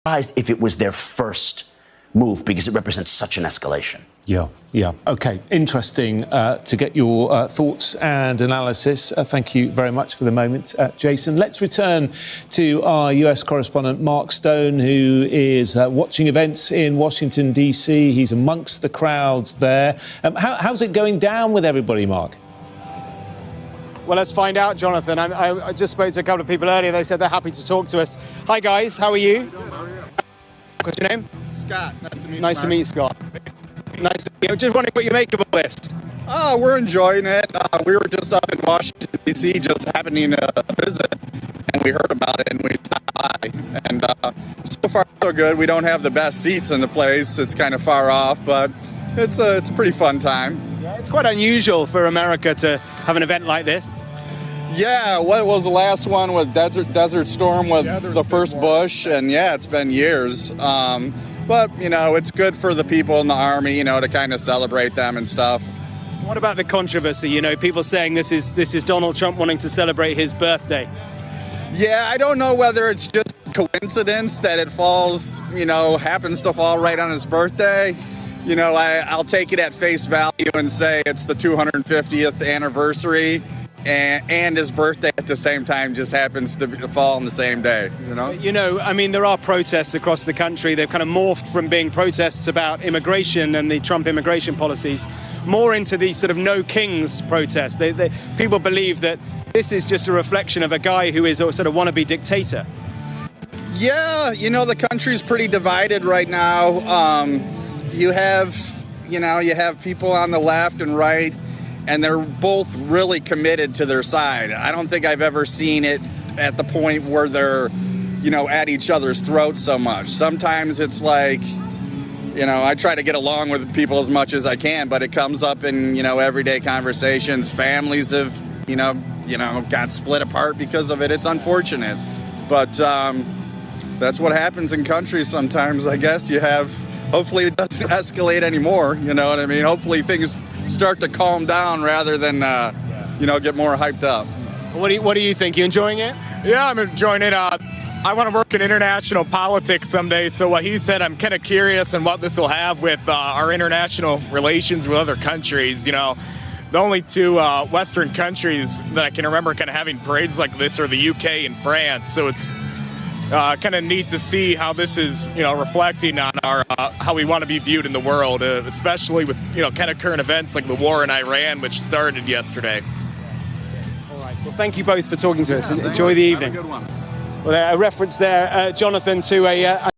surprised if it was their first move because it represents such an escalation. Yeah. OK, interesting to get your thoughts and analysis. Thank you very much for the moment, Jason. Let's return to our US correspondent, Mark Stone, who is watching events in Washington, D.C. He's amongst the crowds there. How's it going down with everybody, Mark? Well, let's find out, Jonathan. I just spoke to a couple of people earlier. They said they're happy to talk to us. Hi, guys. How are you? What's your name? Scott. Nice to meet you. Nice to meet you, Scott. Nice to meet you. Just wondering what you make of all this. We're enjoying it. We were just up in Washington, D.C., just happening to visit, and we heard about it, and we stopped by. And so far, so good. We don't have the best seats in the place. It's kind of far off, but it's a pretty fun time. Yeah, it's quite unusual for America to have an event like this. Yeah, what was the last one with Desert Storm with the first Bush? And yeah, it's been years. But, you know, it's good for the people in the Army, you know, to kind of celebrate them and stuff. What about the controversy? You know, people saying this is Donald Trump wanting to celebrate his birthday. Yeah, I don't know whether it's just coincidence that it falls, you know, happens to fall right on his birthday. You know, I'll take it at face value and say it's the 250th anniversary. And his birthday at the same time just happens to fall on the same day, you know? You know, I mean, there are protests across the country. They've kind of morphed from being protests about immigration and the Trump immigration policies more into these sort of no kings protests. People believe that this is just a reflection of a guy who is a sort of wannabe dictator. Yeah, you know, the country's pretty divided right now. You have people on the left and right, and they're both really committed to their side. I don't think I've ever seen it at the point where they're, you know, at each other's throats so much. Sometimes it's like, you know, I try to get along with people as much as I can, but it comes up in, you know, everyday conversations. Families have, you know, got split apart because of it. It's unfortunate. But that's what happens in countries sometimes, I guess. Hopefully it doesn't escalate anymore, you know what I mean? Hopefully things start to calm down rather than, you know, get more hyped up. What do you think? You enjoying it? Yeah, I'm enjoying it. I want to work in international politics someday, so what he said, I'm kind of curious on what this will have with our international relations with other countries. You know, the only two Western countries that I can remember kind of having parades like this are the UK and France, so it's kind of neat to see how this is, you know, reflecting on our how we want to be viewed in the world, especially with, you know, kind of current events like the war in Iran, which started yesterday. All right. Well, thank you both for talking to us. Enjoy the evening. Have a good one. Well, a reference there, Jonathan, to a